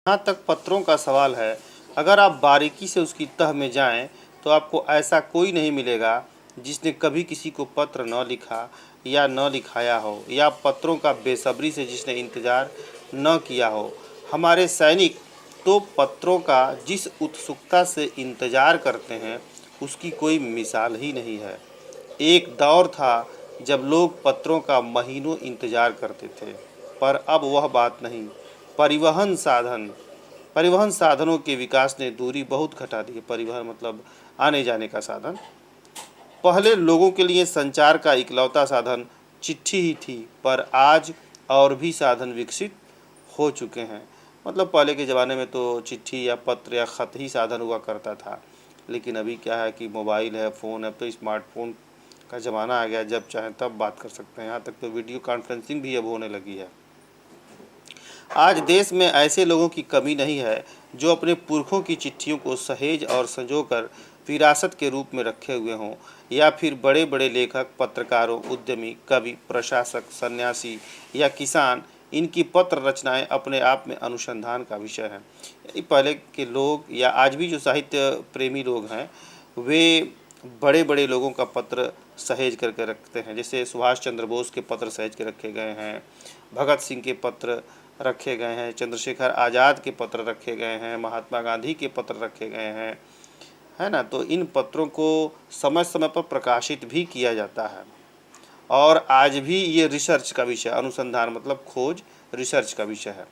जहाँ तक पत्रों का सवाल है, अगर आप बारीकी से उसकी तह में जाएं, तो आपको ऐसा कोई नहीं मिलेगा जिसने कभी किसी को पत्र न लिखा या न लिखाया हो, या पत्रों का बेसब्री से जिसने इंतज़ार न किया हो। हमारे सैनिक तो पत्रों का जिस उत्सुकता से इंतज़ार करते हैं, उसकी कोई मिसाल ही नहीं है। एक दौर था जब लोग पत्रों का महीनों इंतज़ार करते थे, पर अब वह बात नहीं। परिवहन साधन परिवहन साधनों के विकास ने दूरी बहुत घटा दी है। परिवहन मतलब आने जाने का साधन। पहले लोगों के लिए संचार का इकलौता साधन चिट्ठी ही थी, पर आज और भी साधन विकसित हो चुके हैं। मतलब पहले के ज़माने में तो चिट्ठी या पत्र या ख़त ही साधन हुआ करता था, लेकिन अभी क्या है कि मोबाइल है, फ़ोन है, तो स्मार्टफोन का ज़माना आ गया, जब चाहें तब बात कर सकते हैं। यहाँ तक तो वीडियो कॉन्फ्रेंसिंग भी अब होने लगी है। आज देश में ऐसे लोगों की कमी नहीं है जो अपने पुरखों की चिट्ठियों को सहेज और संजोकर विरासत के रूप में रखे हुए हों, या फिर बड़े बड़े लेखक, पत्रकारों, उद्यमी, कवि, प्रशासक, सन्यासी या किसान, इनकी पत्र रचनाएं अपने आप में अनुसंधान का विषय हैं। पहले के लोग या आज भी जो साहित्य प्रेमी लोग हैं, वे बड़े बड़े लोगों का पत्र सहेज करके रखते हैं। जैसे सुभाष चंद्र बोस के पत्र सहेज के रखे गए हैं, भगत सिंह के पत्र रखे गए हैं, चंद्रशेखर आज़ाद के पत्र रखे गए हैं, महात्मा गांधी के पत्र रखे गए हैं, है ना। तो इन पत्रों को समय समय पर प्रकाशित भी किया जाता है, और आज भी ये रिसर्च का विषय, अनुसंधान मतलब खोज, रिसर्च का विषय है।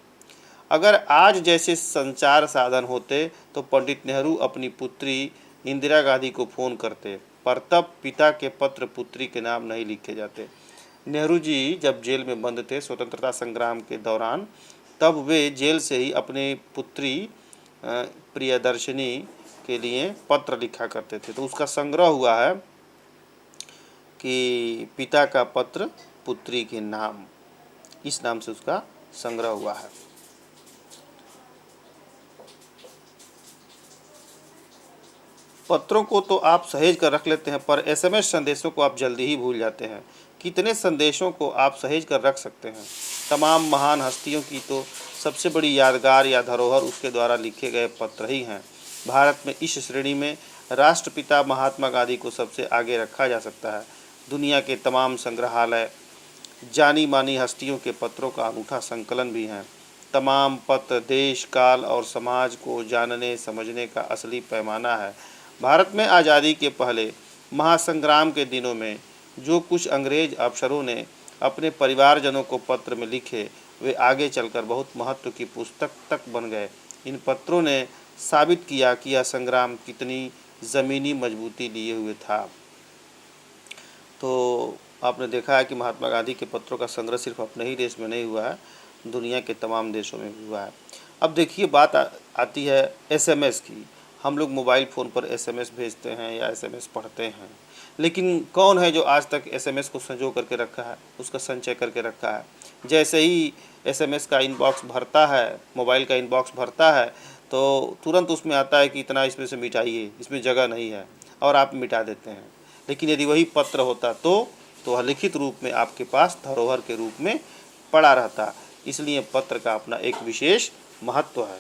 अगर आज जैसे संचार साधन होते तो पंडित नेहरू अपनी पुत्री इंदिरा गांधी को फ़ोन करते, पर तब पिता के पत्र पुत्री के नाम नहीं लिखे जाते। नेहरू जी जब जेल में बंद थे स्वतंत्रता संग्राम के दौरान, तब वे जेल से ही अपने पुत्री प्रियदर्शिनी के लिए पत्र लिखा करते थे। तो उसका संग्रह हुआ है कि पिता का पत्र पुत्री के नाम, इस नाम से उसका संग्रह हुआ है। पत्रों को तो आप सहेज कर रख लेते हैं, पर एसएमएस संदेशों को आप जल्दी ही भूल जाते हैं। कितने संदेशों को आप सहेज कर रख सकते हैं? तमाम महान हस्तियों की तो सबसे बड़ी यादगार या धरोहर उसके द्वारा लिखे गए पत्र ही हैं। भारत में इस श्रेणी में राष्ट्रपिता महात्मा गांधी को सबसे आगे रखा जा सकता है। दुनिया के तमाम संग्रहालय जानी मानी हस्तियों के पत्रों का अनूठा संकलन भी हैं। तमाम पत्र देश, काल और समाज को जानने समझने का असली पैमाना है। भारत में आज़ादी के पहले महासंग्राम के दिनों में जो कुछ अंग्रेज अफसरों ने अपने परिवारजनों को पत्र में लिखे, वे आगे चलकर बहुत महत्व की पुस्तक तक बन गए। इन पत्रों ने साबित किया कि यह संग्राम कितनी ज़मीनी मजबूती लिए हुए था। तो आपने देखा है कि महात्मा गांधी के पत्रों का संग्रह सिर्फ अपने ही देश में नहीं हुआ है, दुनिया के तमाम देशों में भी हुआ है। अब देखिए बात आती है एसएमएस की। हम लोग मोबाइल फ़ोन पर एसएमएस भेजते हैं या एसएमएस पढ़ते हैं, लेकिन कौन है जो आज तक एसएमएस को संजो करके रखा है, उसका संचय करके रखा है? जैसे ही एसएमएस का इनबॉक्स भरता है, मोबाइल का इनबॉक्स भरता है, तो तुरंत उसमें आता है कि इतना इसमें से मिटाइए, इसमें जगह नहीं है, और आप मिटा देते हैं। लेकिन यदि वही पत्र होता तो वह लिखित रूप में आपके पास धरोहर के रूप में पड़ा रहता। इसलिए पत्र का अपना एक विशेष महत्व है।